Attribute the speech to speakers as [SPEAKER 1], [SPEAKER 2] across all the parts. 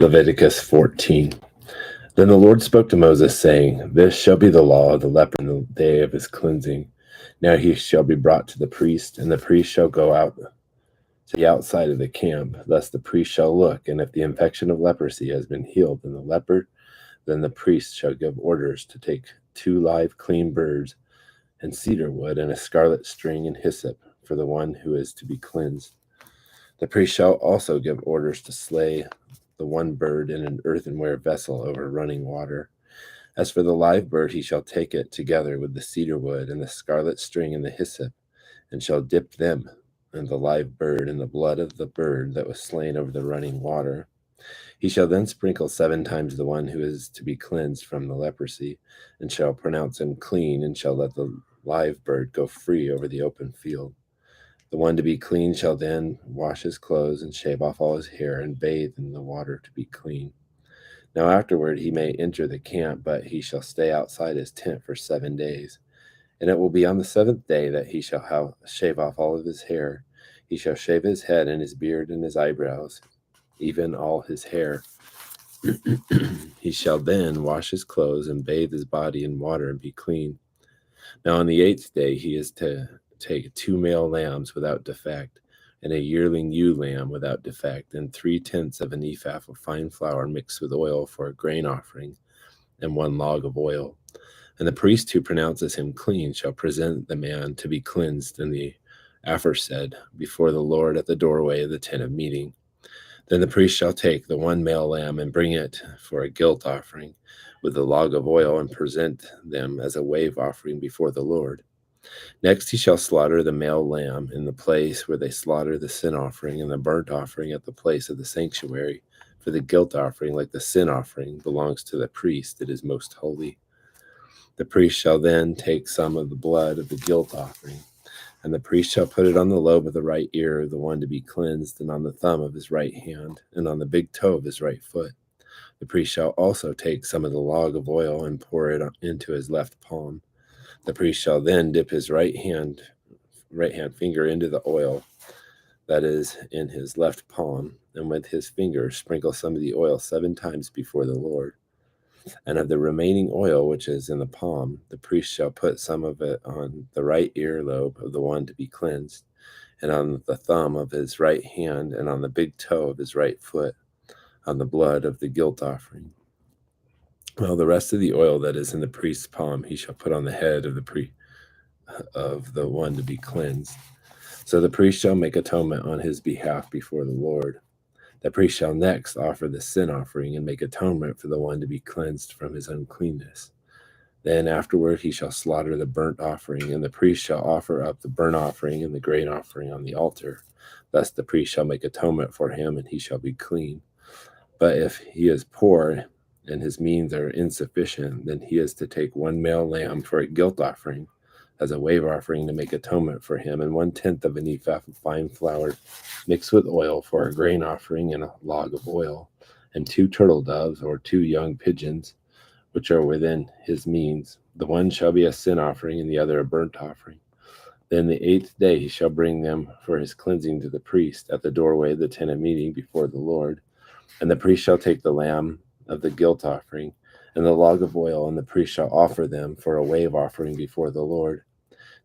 [SPEAKER 1] Leviticus 14. Then the Lord spoke to Moses, saying, This shall be the law of the leper in the day of his cleansing. Now he shall be brought to the priest, and the priest shall go out to the outside of the camp. Thus the priest shall look, and if the infection of leprosy has been healed in the leper, then the priest shall give orders to take 2 live clean birds and cedar wood and a scarlet string and hyssop for the one who is to be cleansed. The priest shall also give orders to slay the one bird in an earthenware vessel over running water. As for the live bird, he shall take it together with the cedar wood and the scarlet string and the hyssop, and shall dip them and the live bird in the blood of the bird that was slain over the running water. He shall then sprinkle 7 times the one who is to be cleansed from the leprosy, and shall pronounce him clean, and shall let the live bird go free over the open field. The one to be clean shall then wash his clothes and shave off all his hair and bathe in the water to be clean. Now afterward he may enter the camp, but he shall stay outside his tent for 7 days. And it will be on the 7th day that he shall shave off all of his hair. He shall shave his head and his beard and his eyebrows, even all his hair. He shall then wash his clothes and bathe his body in water and be clean. Now on the 8th day he is to take 2 male lambs without defect, and a yearling ewe lamb without defect, and 3/10 of an ephah of fine flour mixed with oil for a grain offering, and 1 log of oil. And the priest who pronounces him clean shall present the man to be cleansed in the aforesaid before the Lord at the doorway of the tent of meeting. Then the priest shall take the 1 male lamb and bring it for a guilt offering with the log of oil, and present them as a wave offering before the Lord. Next he shall slaughter the male lamb in the place where they slaughter the sin offering, and the burnt offering at the place of the sanctuary. For the guilt offering, like the sin offering, belongs to the priest. It is most holy. The priest shall then take some of the blood of the guilt offering, and the priest shall put it on the lobe of the right ear of the one to be cleansed, and on the thumb of his right hand, and on the big toe of his right foot. The priest shall also take some of the log of oil and pour it into his left palm. The priest shall then dip his right hand finger into the oil that is in his left palm, and with his finger sprinkle some of the oil 7 times before the Lord. And of the remaining oil which is in the palm, the priest shall put some of it on the right earlobe of the one to be cleansed, and on the thumb of his right hand, and on the big toe of his right foot, on the blood of the guilt offering. Well, the rest of the oil that is in the priest's palm he shall put on the head of the one to be cleansed. So the priest shall make atonement on his behalf before the Lord. The priest shall next offer the sin offering and make atonement for the one to be cleansed from his uncleanness. Then afterward he shall slaughter the burnt offering, and the priest shall offer up the burnt offering and the grain offering on the altar. Thus the priest shall make atonement for him, and he shall be clean. But if he is poor and his means are insufficient, then he is to take 1 male lamb for a guilt offering as a wave offering to make atonement for him, and 1/10 of an ephah of fine flour mixed with oil for a grain offering, and a log of oil, and 2 turtle doves or 2 young pigeons, which are within his means. The one shall be a sin offering, and the other a burnt offering. Then the 8th day he shall bring them for his cleansing to the priest at the doorway of the tent of meeting before the Lord. And the priest shall take the lamb of the guilt offering and the log of oil, and the priest shall offer them for a wave offering before the Lord.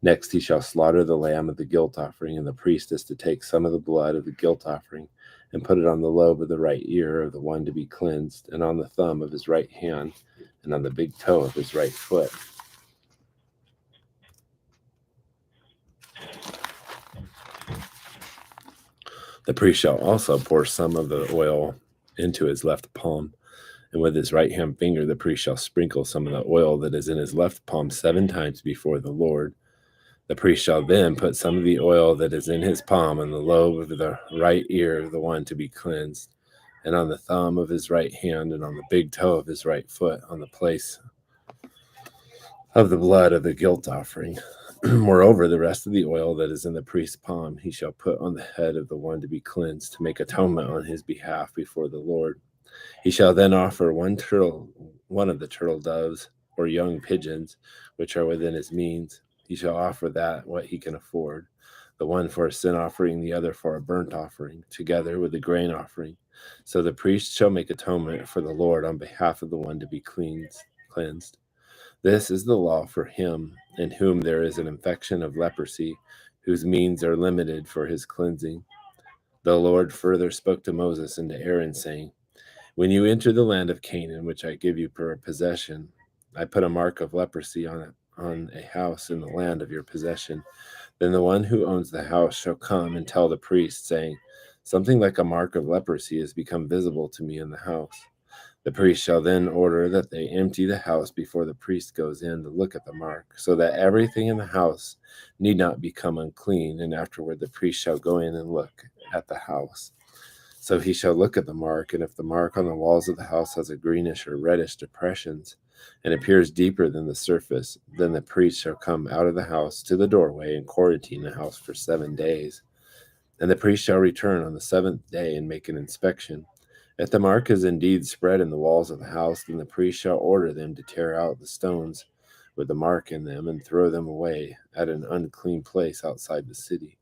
[SPEAKER 1] Next he shall slaughter the lamb of the guilt offering, and the priest is to take some of the blood of the guilt offering and put it on the lobe of the right ear of the one to be cleansed, and on the thumb of his right hand, and on the big toe of his right foot. The priest shall also pour some of the oil into his left palm, and with his right hand finger the priest shall sprinkle some of the oil that is in his left palm 7 times before the Lord. The priest shall then put some of the oil that is in his palm on the lobe of the right ear of the one to be cleansed, and on the thumb of his right hand, and on the big toe of his right foot, on the place of the blood of the guilt offering. Moreover, the rest of the oil that is in the priest's palm he shall put on the head of the one to be cleansed, to make atonement on his behalf before the Lord. He shall then offer one of the turtle doves or young pigeons, which are within his means. He shall offer that what he can afford, the one for a sin offering, the other for a burnt offering, together with the grain offering. So the priest shall make atonement for the Lord on behalf of the one to be cleansed. This is the law for him in whom there is an infection of leprosy, whose means are limited for his cleansing. The Lord further spoke to Moses and to Aaron, saying, When you enter the land of Canaan, which I give you for a possession, I put a mark of leprosy on a house in the land of your possession. Then the one who owns the house shall come and tell the priest, saying, Something like a mark of leprosy has become visible to me in the house. The priest shall then order that they empty the house before the priest goes in to look at the mark, so that everything in the house need not become unclean, and afterward the priest shall go in and look at the house. So he shall look at the mark, and if the mark on the walls of the house has a greenish or reddish depressions, and appears deeper than the surface, then the priest shall come out of the house to the doorway and quarantine the house for 7 days. And the priest shall return on the 7th day and make an inspection. If the mark is indeed spread in the walls of the house, then the priest shall order them to tear out the stones with the mark in them and throw them away at an unclean place outside the city.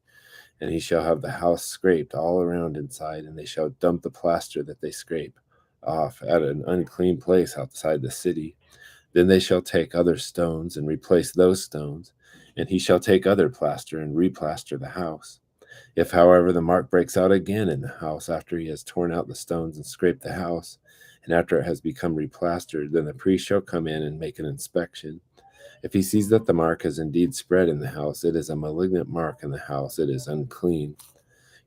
[SPEAKER 1] And he shall have the house scraped all around inside, and they shall dump the plaster that they scrape off at an unclean place outside the city. Then they shall take other stones and replace those stones, and he shall take other plaster and replaster the house. If, however, the mark breaks out again in the house after he has torn out the stones and scraped the house, and after it has become replastered, then the priest shall come in and make an inspection. If he sees that the mark has indeed spread in the house, it is a malignant mark in the house, it is unclean.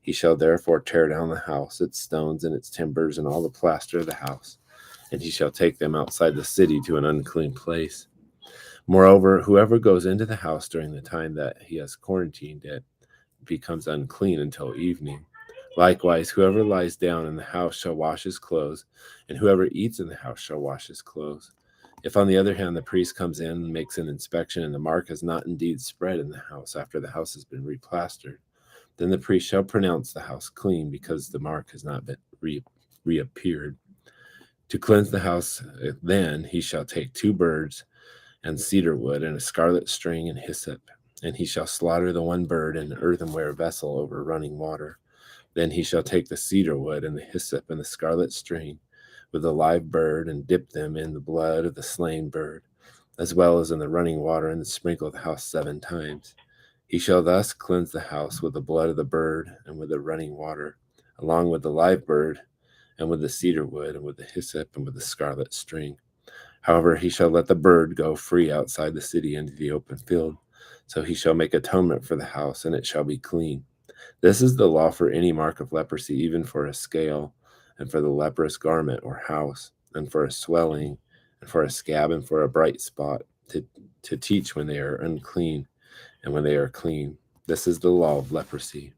[SPEAKER 1] He shall therefore tear down the house, its stones and its timbers, and all the plaster of the house, and he shall take them outside the city to an unclean place. Moreover, whoever goes into the house during the time that he has quarantined it becomes unclean until evening. Likewise, whoever lies down in the house shall wash his clothes, and whoever eats in the house shall wash his clothes. If, on the other hand, the priest comes in and makes an inspection, and the mark has not indeed spread in the house after the house has been replastered, then the priest shall pronounce the house clean, because the mark has not been reappeared. To cleanse the house, then he shall take 2 birds and cedar wood and a scarlet string and hyssop, and he shall slaughter the one bird in an earthenware vessel over running water. Then he shall take the cedar wood and the hyssop and the scarlet string with the live bird, and dip them in the blood of the slain bird, as well as in the running water, and sprinkle the house 7 times. He shall thus cleanse the house with the blood of the bird and with the running water, along with the live bird, and with the cedar wood, and with the hyssop, and with the scarlet string. However, he shall let the bird go free outside the city into the open field. So he shall make atonement for the house, and it shall be clean. This is the law for any mark of leprosy, even for a scale, and for the leprous garment or house, and for a swelling, and for a scab, and for a bright spot, to teach when they are unclean and when they are clean. This is the law of leprosy.